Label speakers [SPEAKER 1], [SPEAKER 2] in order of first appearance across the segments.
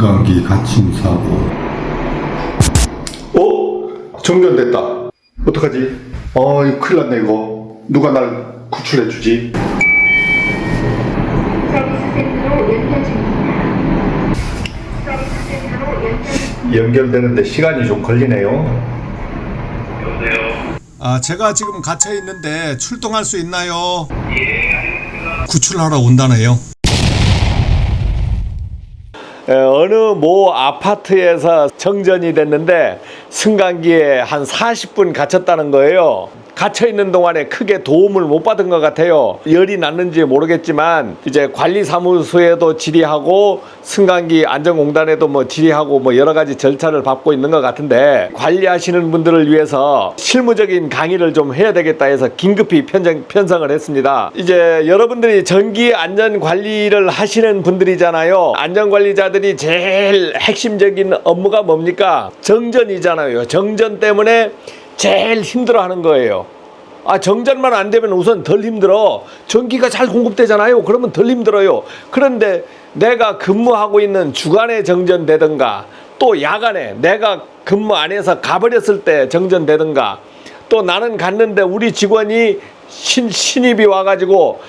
[SPEAKER 1] 승강기 갇힘 사고.
[SPEAKER 2] 정전됐다. 어떡하지? 이거 큰일 났네 이거. 누가 날 구출해주지? 연결되는데 시간이 좀 걸리네요.
[SPEAKER 3] 여보세요? 제가 지금 갇혀 있는데 출동할 수 있나요? 구출하러 온다네요.
[SPEAKER 4] 어느 모 아파트에서 정전이 됐는데 승강기에 한 40분 갇혔다는 거예요. 갇혀있는 동안에 크게 도움을 못 받은 것 같아요. 열이 났는지 모르겠지만 이제 관리사무소에도 질의하고 승강기 안전공단에도 뭐 질의하고 뭐 여러 가지 절차를 밟고 있는 것 같은데, 관리하시는 분들을 위해서 실무적인 강의를 좀 해야 되겠다 해서 긴급히 편성을 했습니다. 이제 여러분들이 전기 안전 관리를 하시는 분들이잖아요. 안전관리자들이 제일 핵심적인 업무가 뭡니까? 정전이잖아요. 정전 때문에 제일 힘들어하는 거예요. 정전만 안 되면 우선 덜 힘들어. 전기가 잘 공급되잖아요. 그러면 덜 힘들어요. 그런데 내가 근무하고 있는 주간에 정전되든가, 또 야간에 내가 근무 안 해서 가버렸을 때 정전되든가, 또 나는 갔는데 우리 직원이 신입이 와가지고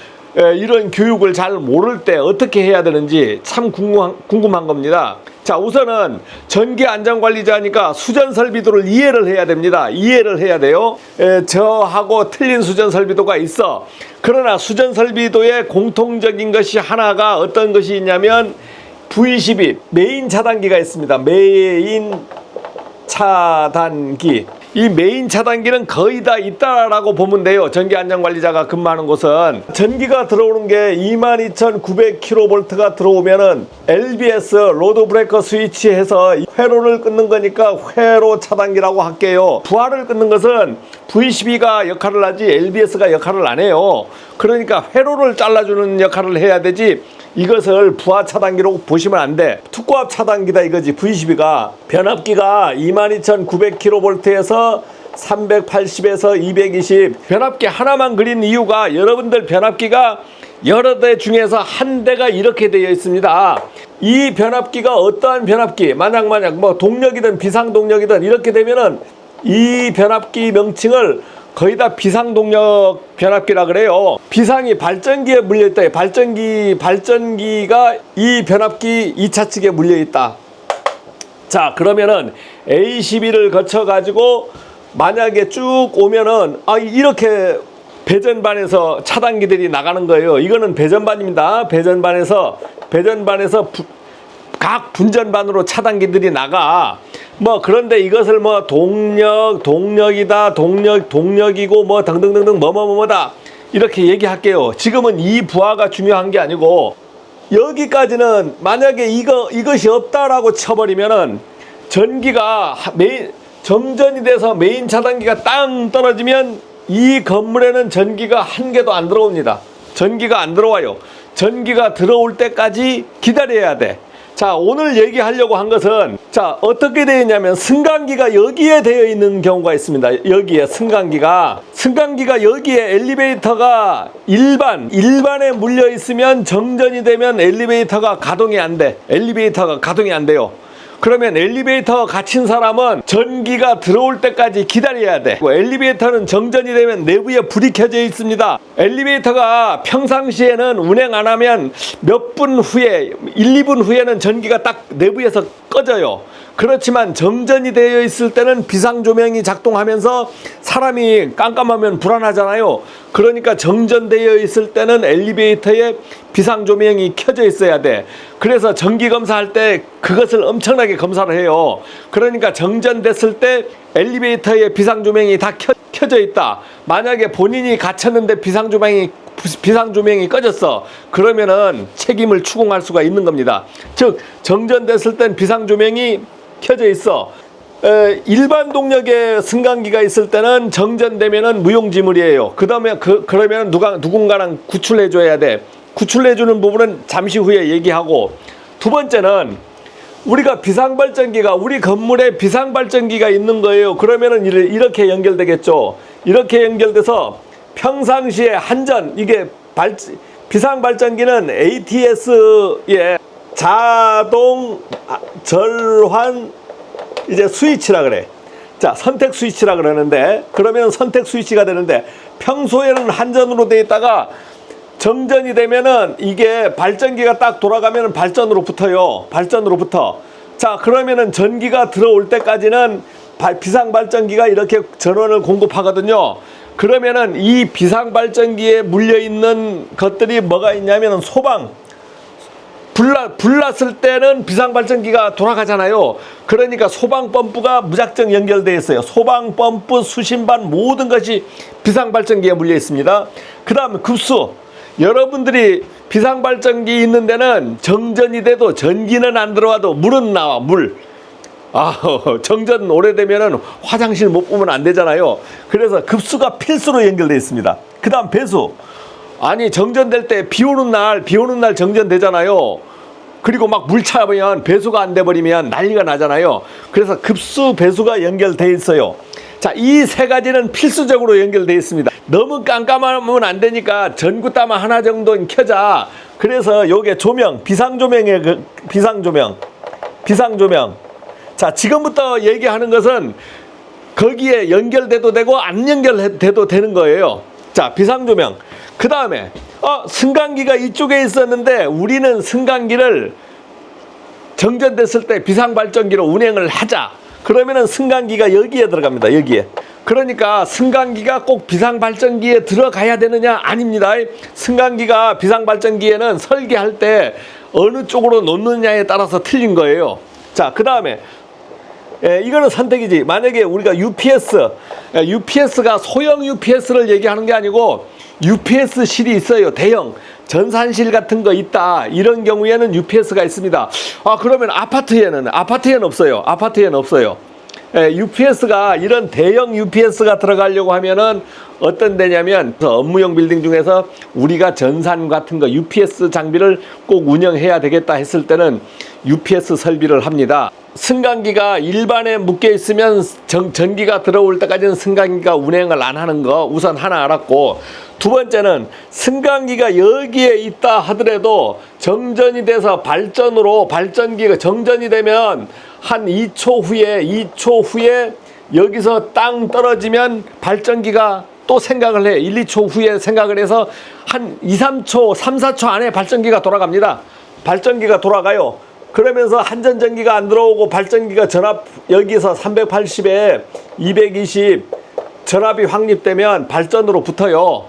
[SPEAKER 4] 이런 교육을 잘 모를 때 어떻게 해야 되는지 참 궁금한 겁니다. 자, 우선은 전기안전관리자니까 수전설비도를 이해를 해야 됩니다. 이해를 해야 돼요. 저하고 틀린 수전설비도가 있어. 그러나 수전설비도의 공통적인 것이 하나가 어떤 것이 있냐면 V12 메인 차단기가 있습니다. 메인 차단기. 이 메인 차단기는 거의 다 있다라고 보면 돼요. 전기안전관리자가 근무하는 곳은. 전기가 들어오는 게 22,900kV가 들어오면은 LBS 로드 브레이커 스위치 해서 회로를 끊는 거니까 회로 차단기라고 할게요. 부하를 끊는 것은 V12가 역할을 하지 LBS가 역할을 안 해요. 그러니까 회로를 잘라주는 역할을 해야 되지, 이것을 부하 차단기로 보시면 안 돼. 투과압 차단기다 이거지. V12가 변압기가 22,900kV에서 380에서 220, 변압기 하나만 그린 이유가 여러분들 변압기가 여러 대 중에서 한 대가 이렇게 되어 있습니다. 이 변압기가 어떠한 변압기, 만약 뭐 동력이든 비상동력이든 이렇게 되면은 이 변압기 명칭을 거의 다 비상동력 변압기라 그래요. 비상이 발전기에 물려있다. 발전기가 이 변압기 2차 측에 물려있다. 자, 그러면은 A12를 거쳐가지고 만약에 쭉 오면은 이렇게 배전반에서 차단기들이 나가는 거예요. 이거는 배전반입니다. 배전반에서 각 분전반으로 차단기들이 나가. 뭐 그런데 이것을 뭐 동력이다, 동력이고 뭐 등등등등 뭐다 이렇게 얘기할게요. 지금은 이 부하가 중요한 게 아니고, 여기까지는 만약에 이것이 없다라고 쳐버리면은 전기가 정전이 돼서 메인 차단기가 땅 떨어지면 이 건물에는 전기가 한 개도 안 들어옵니다. 전기가 안 들어와요. 전기가 들어올 때까지 기다려야 돼. 자, 오늘 얘기하려고 한 것은, 자, 어떻게 되어 있냐면 승강기가 여기에 되어 있는 경우가 있습니다. 여기에 승강기가 여기에 엘리베이터가 일반에 물려 있으면 정전이 되면 엘리베이터가 가동이 안 돼. 엘리베이터가 가동이 안 돼요. 그러면 엘리베이터 갇힌 사람은 전기가 들어올 때까지 기다려야 돼. 엘리베이터는 정전이 되면 내부에 불이 켜져 있습니다. 엘리베이터가 평상시에는 운행 안 하면 몇 분 후에 1, 2분 후에는 전기가 딱 내부에서 꺼져요. 그렇지만 정전이 되어 있을 때는 비상조명이 작동하면서 사람이 깜깜하면 불안하잖아요. 그러니까 정전되어 있을 때는 엘리베이터에 비상조명이 켜져 있어야 돼. 그래서 전기검사할 때 그것을 엄청나게 검사를 해요. 그러니까 정전됐을 때 엘리베이터에 비상조명이 다 켜져 있다. 만약에 본인이 갇혔는데 비상조명이 꺼졌어. 그러면은 책임을 추궁할 수가 있는 겁니다. 즉, 정전됐을 땐 비상조명이 켜져 있어. 일반 동력의 승강기가 있을 때는 정전되면은 무용지물이에요. 그러면 누군가는 구출해줘야 돼. 구출해주는 부분은 잠시 후에 얘기하고, 두 번째는 우리가 우리 건물에 비상발전기가 있는 거예요. 그러면은 이렇게 연결되겠죠. 이렇게 연결돼서 평상시에 한전, 이게 비상발전기는 ATS에 자동 절환 이제 스위치라 그래. 자, 선택 스위치라 그러는데, 그러면 선택 스위치가 되는데, 평소에는 한전으로 돼 있다가 정전이 되면은 이게 발전기가 딱 돌아가면은 발전으로 붙어요. 발전으로 붙어. 자, 그러면은 전기가 들어올 때까지는 비상발전기가 이렇게 전원을 공급하거든요. 그러면은 이 비상발전기에 물려있는 것들이 뭐가 있냐면은 불났을 때는 비상발전기가 돌아가잖아요. 그러니까 소방펌프가 무작정 연결되어 있어요. 소방펌프, 수신반 모든 것이 비상발전기에 물려 있습니다. 그 다음 급수. 여러분들이 비상발전기 있는 데는 정전이 돼도 전기는 안 들어와도 물은 나와. 물. 정전 오래되면은 화장실 못 보면 안 되잖아요. 그래서 급수가 필수로 연결되어 있습니다. 그 다음 배수. 아니, 정전될 때 비 오는 날 정전되잖아요. 그리고 막 물 차면 배수가 안 돼버리면 난리가 나잖아요. 그래서 급수, 배수가 연결되어 있어요. 자, 이 세 가지는 필수적으로 연결되어 있습니다. 너무 깜깜하면 안 되니까 전구따마 하나 정도는 켜자. 그래서 요게 조명, 비상조명이에요. 비상조명. 자, 지금부터 얘기하는 것은 거기에 연결돼도 되고 안 연결돼도 되는 거예요. 자, 비상조명. 그 다음에 승강기가 이쪽에 있었는데 우리는 승강기를 정전됐을 때 비상발전기로 운행을 하자. 그러면은 승강기가 여기에 들어갑니다. 여기에. 그러니까 승강기가 꼭 비상발전기에 들어가야 되느냐? 아닙니다. 승강기가 비상발전기에는 설계할 때 어느 쪽으로 놓느냐에 따라서 틀린 거예요. 자, 그 다음에 이거는 선택이지. 만약에 우리가 UPS가 소형 UPS를 얘기하는 게 아니고 UPS실이 있어요. 대형 전산실 같은 거 있다. 이런 경우에는 UPS가 있습니다. 그러면 아파트에는 없어요. 아파트에는 없어요. UPS가 이런 대형 UPS가 들어가려고 하면은 어떤 데냐면 업무용 빌딩 중에서 우리가 전산 같은 거 UPS 장비를 꼭 운영해야 되겠다 했을 때는 UPS 설비를 합니다. 승강기가 일반에 묶여 있으면 전기가 들어올 때까지는 승강기가 운행을 안 하는 거 우선 하나 알았고, 두 번째는 승강기가 여기에 있다 하더라도 정전이 돼서 발전기가 정전이 되면 한 2초 후에 여기서 땅 떨어지면 발전기가 또 생각을 해. 1, 2초 후에 생각을 해서 한 2, 3초, 3, 4초 안에 발전기가 돌아갑니다. 발전기가 돌아가요. 그러면서 한전전기가 안 들어오고 발전기가 전압 여기서 380에 220 전압이 확립되면 발전으로 붙어요.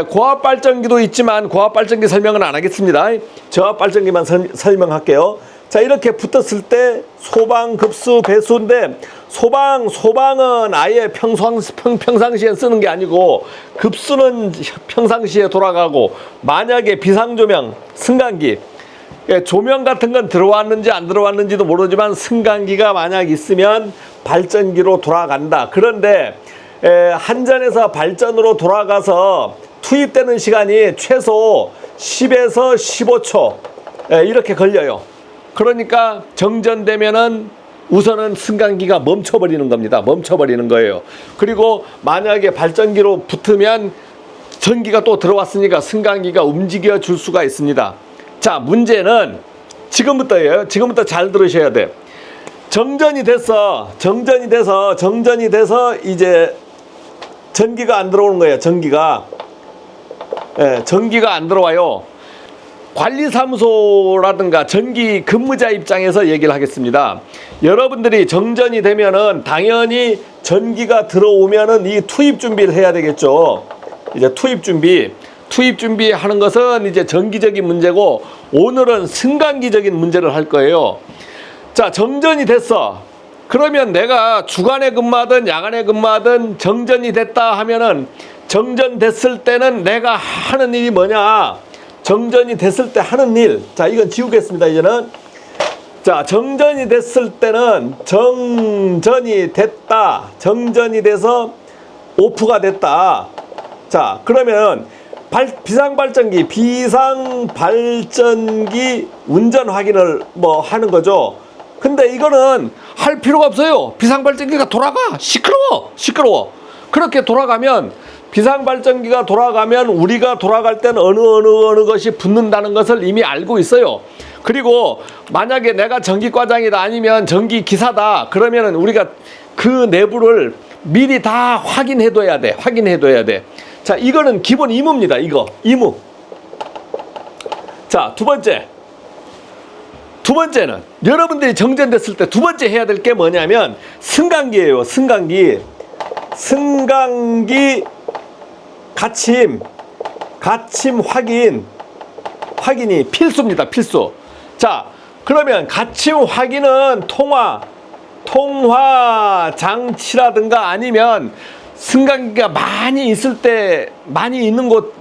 [SPEAKER 4] 고압 발전기도 있지만 고압 발전기 설명은 안 하겠습니다. 저압 발전기만 설명할게요. 자, 이렇게 붙었을 때 소방, 급수, 배수인데 소방은 아예 평상시에 쓰는 게 아니고 급수는 평상시에 돌아가고, 만약에 비상조명, 승강기, 조명 같은 건 들어왔는지 안 들어왔는지도 모르지만 승강기가 만약 있으면 발전기로 돌아간다. 그런데 한전에서 발전으로 돌아가서 투입되는 시간이 최소 10에서 15초 이렇게 걸려요. 그러니까 정전되면은 우선은 승강기가 멈춰버리는 겁니다. 멈춰버리는 거예요. 그리고 만약에 발전기로 붙으면 전기가 또 들어왔으니까 승강기가 움직여 줄 수가 있습니다. 자, 문제는 지금부터예요. 지금부터 잘 들으셔야 돼. 정전이 돼서 이제 전기가 안 들어오는 거예요. 전기가 안 들어와요. 관리사무소라든가 전기 근무자 입장에서 얘기를 하겠습니다. 여러분들이 정전이 되면은 당연히 전기가 들어오면은 이 투입 준비를 해야 되겠죠. 이제 투입 준비하는 것은 이제 전기적인 문제고, 오늘은 승강기적인 문제를 할 거예요. 자, 정전이 됐어. 그러면 내가 주간에 근무하든 야간에 근무하든 정전이 됐다 하면은, 정전됐을 때는 내가 하는 일이 뭐냐? 정전이 됐을 때 하는 일. 자, 이건 지우겠습니다, 이제는. 자, 정전이 됐을 때는 정전이 돼서 오프가 됐다. 자, 그러면 비상발전기 운전 확인을 하는 거죠. 근데 이거는 할 필요가 없어요. 비상발전기가 돌아가. 시끄러워. 그렇게 돌아가면, 비상발전기가 돌아가면 우리가 돌아갈 때는 어느 것이 붙는다는 것을 이미 알고 있어요. 그리고 만약에 내가 전기과장이다 아니면 전기기사다 그러면은 우리가 그 내부를 미리 다 확인해둬야 돼. 확인해둬야 돼. 자, 이거는 기본 의무입니다. 이거 의무. 자, 두 번째는 여러분들이 정전됐을 때 두 번째 해야 될 게 뭐냐면 승강기예요. 승강기 가침 확인이 필수입니다. 필수. 자, 그러면 가침 확인은 통화 장치라든가 아니면 승강기가 많이 있는 곳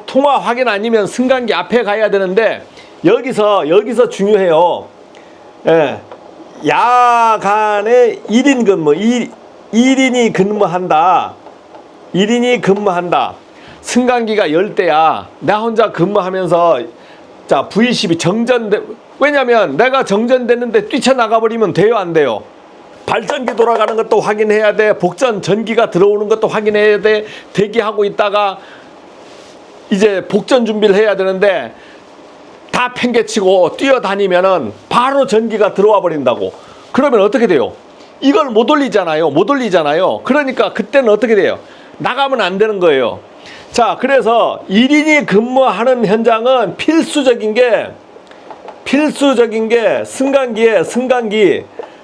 [SPEAKER 4] 통화 확인 아니면 승강기 앞에 가야 되는데 여기서 중요해요. 예. 야간에 1인 근무 1인이 근무한다. 승강기가 열 대야. 나 혼자 근무하면서 자, V12 왜냐면 내가 정전됐는데 뛰쳐나가 버리면 돼요, 안 돼요? 발전기 돌아가는 것도 확인해야 돼. 복전 전기가 들어오는 것도 확인해야 돼. 대기하고 있다가 이제 복전 준비를 해야 되는데 다 팽개치고 뛰어다니면은 바로 전기가 들어와 버린다고. 그러면 어떻게 돼요? 이걸 못 올리잖아요. 그러니까 그때는 어떻게 돼요? 나가면 안 되는 거예요. 자, 그래서 1인이 근무하는 현장은 필수적인 게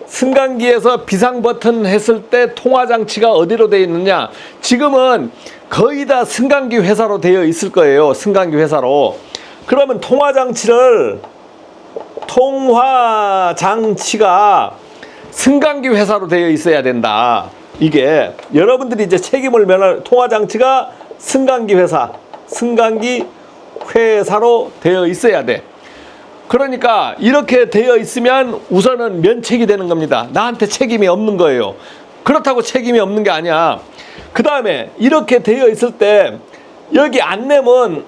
[SPEAKER 4] 승강기에서 비상 버튼 했을 때 통화 장치가 어디로 되어 있느냐? 지금은 거의 다 승강기 회사로 되어 있을 거예요. 승강기 회사로. 그러면 통화 장치가 승강기 회사로 되어 있어야 된다. 이게 여러분들이 이제 책임을 면할 통화 장치가 승강기 회사로 되어 있어야 돼. 그러니까 이렇게 되어 있으면 우선은 면책이 되는 겁니다. 나한테 책임이 없는 거예요. 그렇다고 책임이 없는 게 아니야. 그 다음에 이렇게 되어 있을 때 여기 안내문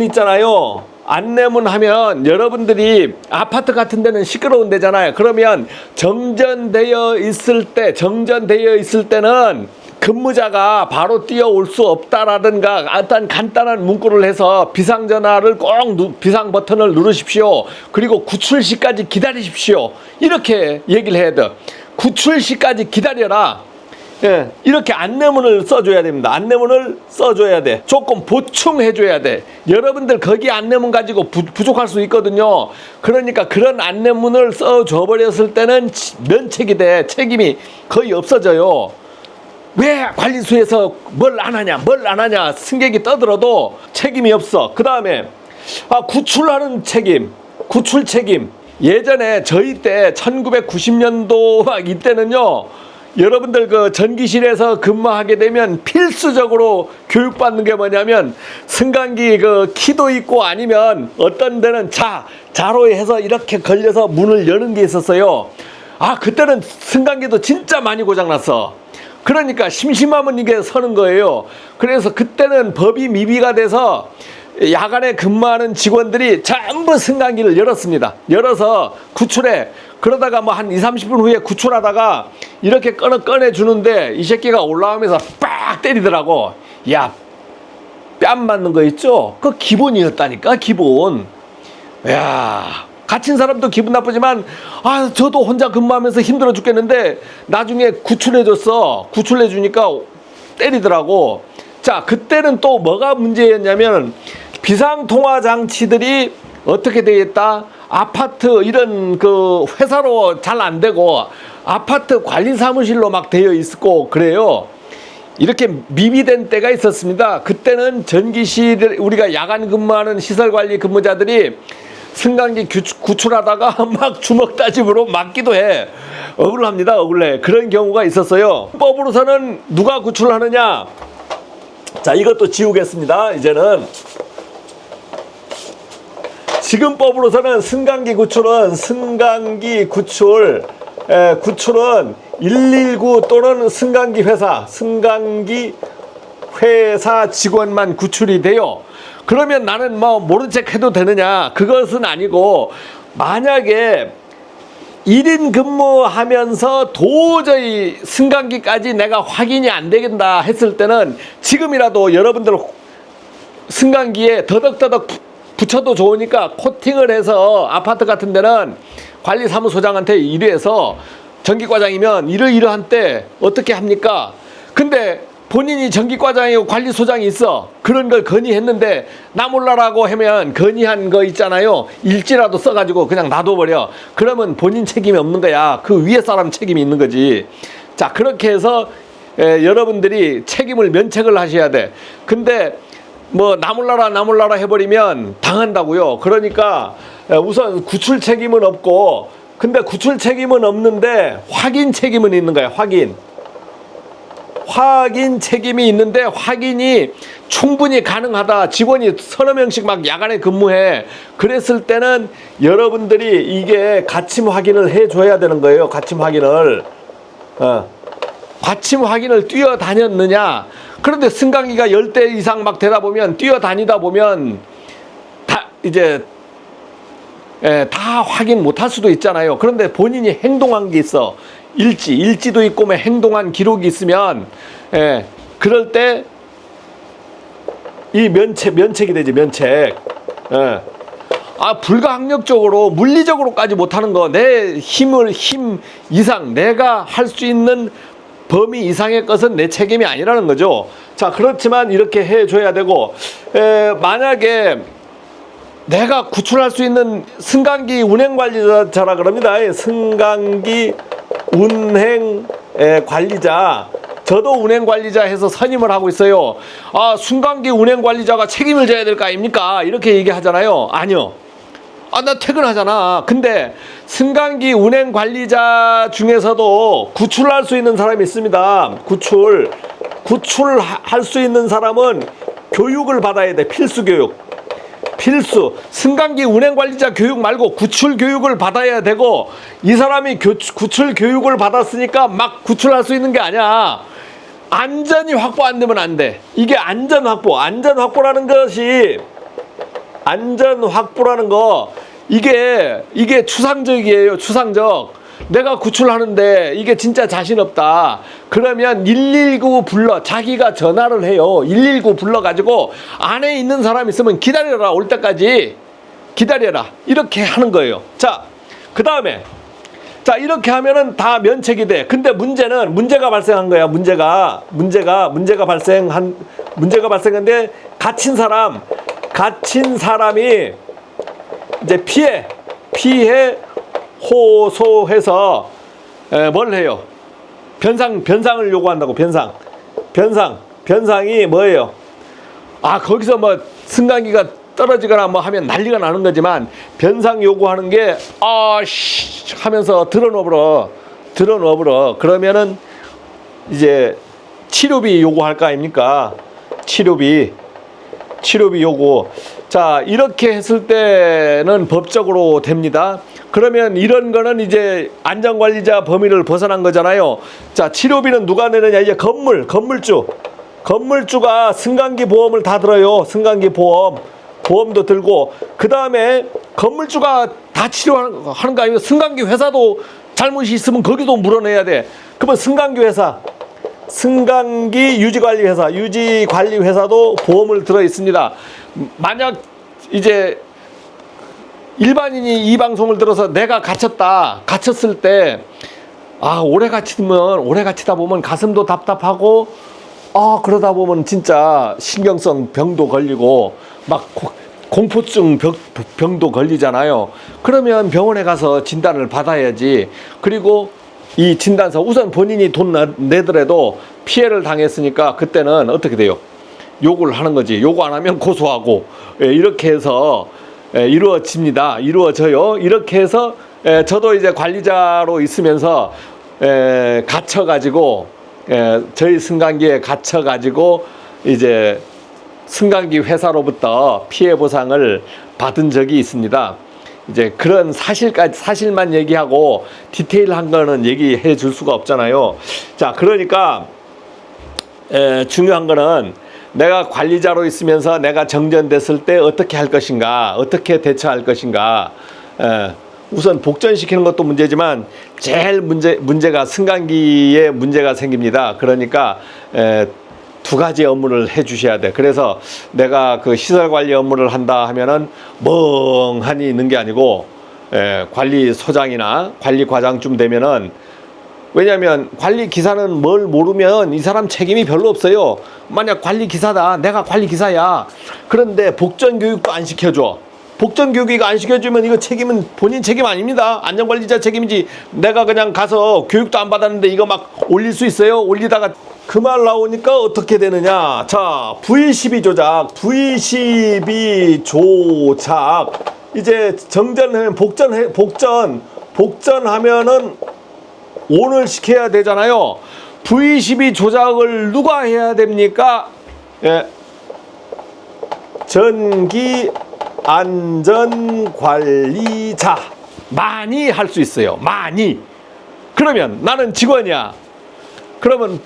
[SPEAKER 4] 있잖아요. 안내문 하면 여러분들이 아파트 같은 데는 시끄러운 데잖아요. 그러면 정전되어 있을 때는 근무자가 바로 뛰어올 수 없다라든가 어떤 간단한 문구를 해서 비상전화를 꼭 비상 버튼을 누르십시오. 그리고 구출 시까지 기다리십시오. 이렇게 얘기를 해야 돼. 구출 시까지 기다려라. 예, 이렇게 안내문을 써줘야 됩니다. 안내문을 써줘야 돼. 조금 보충해줘야 돼. 여러분들 거기 안내문 가지고 부족할 수 있거든요. 그러니까 그런 안내문을 써줘 버렸을 때는 면책이 돼. 책임이 거의 없어져요. 왜 관리소에서 뭘 안 하냐 승객이 떠들어도 책임이 없어. 그 다음에 구출하는 책임. 예전에 저희 때 1990년도 막 이때는요, 여러분들 그 전기실에서 근무하게 되면 필수적으로 교육받는 게 뭐냐면 승강기 그 키도 있고 아니면 어떤 데는 자로 해서 이렇게 걸려서 문을 여는 게 있었어요. 그때는 승강기도 진짜 많이 고장났어. 그러니까 심심하면 이게 서는 거예요. 그래서 그때는 법이 미비가 돼서 야간에 근무하는 직원들이 전부 승강기를 열었습니다. 열어서 구출해. 그러다가 뭐 한 20-30분 후에 구출하다가 이렇게 꺼내주는데 이 새끼가 올라오면서 빡 때리더라고. 야, 뺨 맞는 거 있죠? 그 기본이었다니까, 기본. 야, 갇힌 사람도 기분 나쁘지만 저도 혼자 근무하면서 힘들어 죽겠는데 나중에 구출해주니까 때리더라고. 자, 그때는 또 뭐가 문제였냐면 비상통화 장치들이 어떻게 되어 있다? 아파트 이런 그 회사로 잘 안 되고 아파트 관리 사무실로 막 되어 있고 그래요. 이렇게 미비된 때가 있었습니다. 그때는 전기실 우리가 야간 근무하는 시설관리 근무자들이 승강기 구출하다가 막 주먹 따짐으로 맞기도 해. 억울합니다. 억울해. 그런 경우가 있었어요. 법으로서는 누가 구출하느냐? 자, 이것도 지우겠습니다. 이제는 지금 법으로서는 승강기 구출은 119 또는 승강기 회사 직원만 구출이 돼요. 그러면 나는 뭐 모른 척 해도 되느냐? 그것은 아니고 만약에 1인 근무하면서 도저히 승강기까지 내가 확인이 안 되겠다 했을 때는 지금이라도 여러분들 승강기에 더덕더덕 붙여도 좋으니까 코팅을 해서 아파트 같은 데는 관리사무소장한테 일해서 전기과장이면 이러이러한 때 어떻게 합니까? 근데 본인이 전기과장이고 관리소장이 있어. 그런 걸 건의했는데 나 몰라라고 하면 건의한 거 있잖아요. 일지라도 써가지고 그냥 놔둬버려. 그러면 본인 책임이 없는 거야. 그 위에 사람 책임이 있는 거지. 자, 그렇게 해서 여러분들이 책임을 면책을 하셔야 돼. 근데 뭐 나 몰라라 해버리면 당한다고요. 그러니까 우선 구출 책임은 없고, 근데 구출 책임은 없는데 확인 책임은 있는 거야. 확인 책임이 있는데 확인이 충분히 가능하다. 직원이 서너 명씩 막 야간에 근무해. 그랬을 때는 여러분들이 이게 가침 확인을 해줘야 되는 거예요. 가침 확인을. 가침 확인을 뛰어다녔느냐. 그런데 승강기가 10대 이상 막 되다 보면 뛰어다니다 보면 다 이제 다 확인 못할 수도 있잖아요. 그런데 본인이 행동한 게 있어. 일지도 있고 뭐 행동한 기록이 있으면 그럴 때 이 면책이 되지. 면책. 불가항력적으로 물리적으로까지 못하는 거, 내 힘 이상 내가 할 수 있는 범위 이상의 것은 내 책임이 아니라는 거죠. 자, 그렇지만 이렇게 해줘야 되고, 만약에 내가 구출할 수 있는 승강기 운행관리자라 그럽니다. 승강기 운행관리자. 저도 운행관리자 해서 선임을 하고 있어요. 승강기 운행관리자가 책임을 져야 될 거 아닙니까? 이렇게 얘기하잖아요. 아니요. 나 퇴근하잖아. 근데 승강기 운행관리자 중에서도 구출할 수 있는 사람이 있습니다. 구출할 수 있는 사람은 교육을 받아야 돼. 필수 교육. 승강기 운행관리자 교육 말고 구출 교육을 받아야 되고, 이 사람이 구출 교육을 받았으니까 막 구출할 수 있는 게 아니야. 안전이 확보 안 되면 안 돼. 이게 안전 확보라는 것이, 안전 확보라는 거, 이게 추상적이에요. 추상적. 내가 구출하는데 이게 진짜 자신 없다. 그러면 119 불러. 자기가 전화를 해요. 119 불러가지고 안에 있는 사람 있으면 기다려라. 올 때까지 기다려라. 이렇게 하는 거예요. 자, 그 다음에 이렇게 하면은 다 면책이 돼. 근데 문제가 발생한 거야. 문제가 발생한데 갇힌 사람이 이제 피해 호소해서 뭘 해요? 변상을 요구한다고. 변상이 뭐예요? 거기서 뭐 승강기가 떨어지거나 뭐 하면 난리가 나는 거지만, 변상 요구하는 게 하면서 들어놓으러 그러면은 이제 치료비 요구할 거 아닙니까? 치료비 요구. 자, 이렇게 했을 때는 법적으로 됩니다. 그러면 이런 거는 이제 안전관리자 범위를 벗어난 거잖아요. 자, 치료비는 누가 내느냐? 이제 건물주가 승강기 보험을 다 들어요. 승강기 보험도 들고, 그 다음에 건물주가 다 치료하는 거 아니에요? 승강기 회사도 잘못이 있으면 거기도 물어내야 돼. 그러면 승강기 유지관리회사도 보험을 들어 있습니다. 만약 이제 일반인이 이 방송을 들어서 내가 갇혔을 때, 오래 갇히다 보면 가슴도 답답하고, 그러다 보면 진짜 신경성 병도 걸리고 막 공포증 병도 걸리잖아요. 그러면 병원에 가서 진단을 받아야지. 그리고 이 진단서, 우선 본인이 돈 내더라도 피해를 당했으니까 그때는 어떻게 돼요? 요구를 하는 거지. 요구 안 하면 고소하고, 이렇게 해서 이루어져요. 이렇게 해서 저도 이제 관리자로 있으면서 갇혀가지고, 저희 승강기에 갇혀가지고 이제 승강기 회사로부터 피해 보상을 받은 적이 있습니다. 이제 그런 사실만 얘기하고 디테일한 거는 얘기해 줄 수가 없잖아요. 자, 그러니까 중요한 거는 내가 관리자로 있으면서 내가 정전됐을 때 어떻게 할 것인가, 어떻게 대처할 것인가. 우선 복전시키는 것도 문제지만 제일 문제가 승강기에 문제가 생깁니다. 그러니까 두 가지 업무를 해 주셔야 돼. 그래서 내가 그 시설 관리 업무를 한다 하면은 멍하니 있는 게 아니고 관리소장이나 관리과장쯤 되면은, 왜냐하면 관리기사는 뭘 모르면 이 사람 책임이 별로 없어요. 만약 관리기사다, 내가 관리기사야. 그런데 복전교육도 안 시켜줘. 복전교육 안 시켜주면 이거 책임은 본인 책임 아닙니다. 안전관리자 책임이지. 내가 그냥 가서 교육도 안 받았는데 이거 막 올릴 수 있어요? 올리다가 그 말 나오니까 어떻게 되느냐. 자, V12 조작, V12 조작. 이제 정전하면 복전하면은 ON을 시켜야 되잖아요. V12 조작을 누가 해야 됩니까? 예. 전기 안전관리자 많이 할 수 있어요. 많이. 그러면 나는 직원이야. 그러면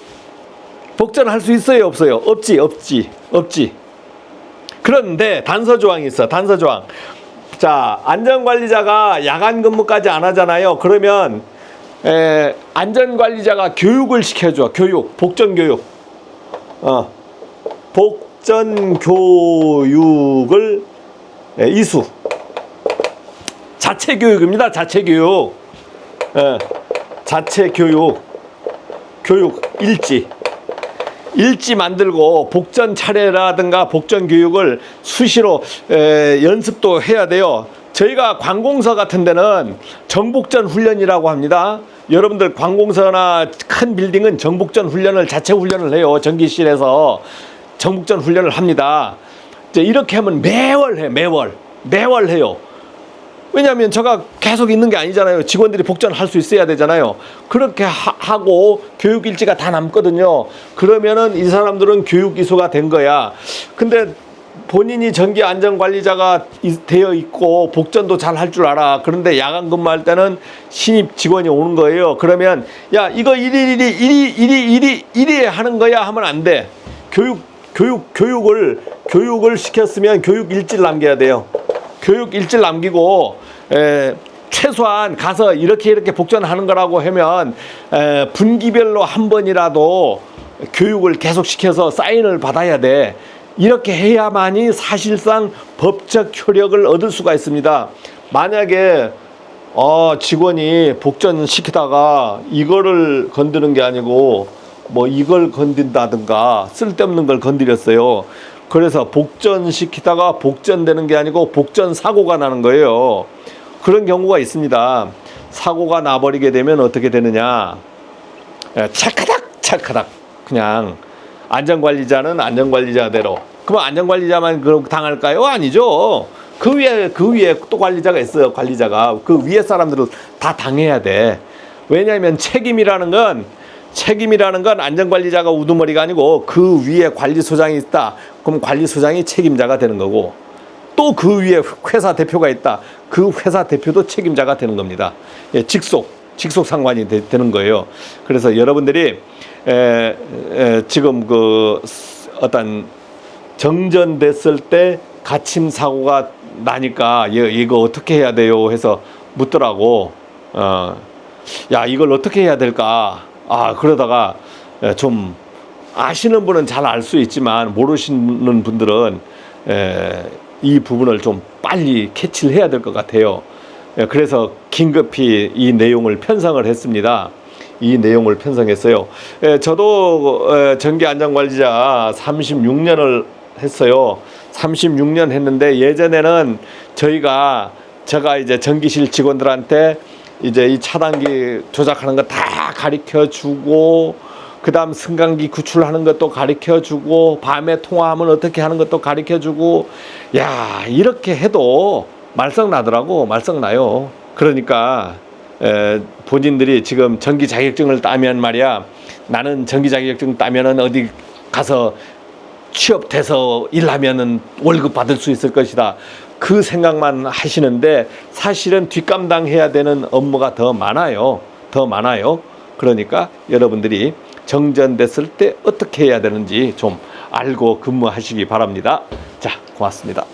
[SPEAKER 4] 복전할 수 있어요? 없어요? 없지. 그런데 단서조항이 있어. 단서조항. 자, 안전관리자가 야간 근무까지 안 하잖아요. 그러면 안전관리자가 교육을 시켜줘. 복전교육. 복전교육을 이수. 자체교육입니다. 자체교육. 자체교육. 교육 일지 만들고 복전 차례라든가 복전 교육을 수시로 연습도 해야 돼요. 저희가 관공서 같은 데는 정복전 훈련이라고 합니다. 여러분들 관공서나 큰 빌딩은 정복전 훈련을, 자체 훈련을 해요. 전기실에서 정복전 훈련을 합니다. 이렇게 하면 매월 해. 매월 해요. 왜냐하면 제가 계속 있는 게 아니잖아요. 직원들이 복전할 수 있어야 되잖아요. 그렇게 하고 교육 일지가 다 남거든요. 그러면은 이 사람들은 교육 이수가 된 거야. 근데 본인이 전기 안전관리자가 되어 있고 복전도 잘 할 줄 알아. 그런데 야간 근무할 때는 신입 직원이 오는 거예요. 그러면 야, 이거 이리 하는 거야 하면 안 돼. 교육을 시켰으면 교육 일지를 남겨야 돼요. 교육 일지를 남기고 최소한 가서 이렇게 복전하는 거라고 하면 분기별로 한 번이라도 교육을 계속 시켜서 사인을 받아야 돼. 이렇게 해야만이 사실상 법적 효력을 얻을 수가 있습니다. 만약에 직원이 복전시키다가 이거를 건드는 게 아니고 뭐 이걸 건든다든가 쓸데없는 걸 건드렸어요. 그래서 복전시키다가 복전되는 게 아니고 복전 사고가 나는 거예요. 그런 경우가 있습니다. 사고가 나버리게 되면 어떻게 되느냐. 찰카닥 그냥 안전관리자는 안전관리자대로. 그럼 안전관리자만 그럼 당할까요? 아니죠. 그 위에 또 관리자가 있어요. 관리자가. 그 위에 사람들을 다 당해야 돼. 왜냐하면 책임이라는 건 안전관리자가 우두머리가 아니고 그 위에 관리소장이 있다. 그럼 관리소장이 책임자가 되는 거고, 또 그 위에 회사 대표가 있다. 그 회사 대표도 책임자가 되는 겁니다. 직속 상관이 되는 거예요. 그래서 여러분들이 지금 그 어떤 정전됐을 때 갇힘 사고가 나니까 이거 어떻게 해야 돼요? 해서 묻더라고. 야, 이걸 어떻게 해야 될까? 그러다가 좀 아시는 분은 잘 알 수 있지만 모르시는 분들은 이 부분을 좀 빨리 캐치를 해야 될 것 같아요. 그래서 긴급히 이 내용을 편성을 했습니다. 이 내용을 편성했어요. 저도 전기안전관리자 36년을 했어요. 36년 했는데 예전에는 제가 이제 전기실 직원들한테 이제 이 차단기 조작하는 거 다 가르쳐 주고, 그 다음 승강기 구출하는 것도 가르쳐 주고, 밤에 통화하면 어떻게 하는 것도 가르쳐 주고, 야, 이렇게 해도 말썽 나요. 그러니까 본인들이 지금 전기 자격증을 따면 말이야, 나는 전기 자격증 따면은 어디 가서 취업돼서 일하면은 월급 받을 수 있을 것이다. 그 생각만 하시는데 사실은 뒷감당해야 되는 업무가 더 많아요. 그러니까 여러분들이 정전됐을 때 어떻게 해야 되는지 좀 알고 근무하시기 바랍니다. 자, 고맙습니다.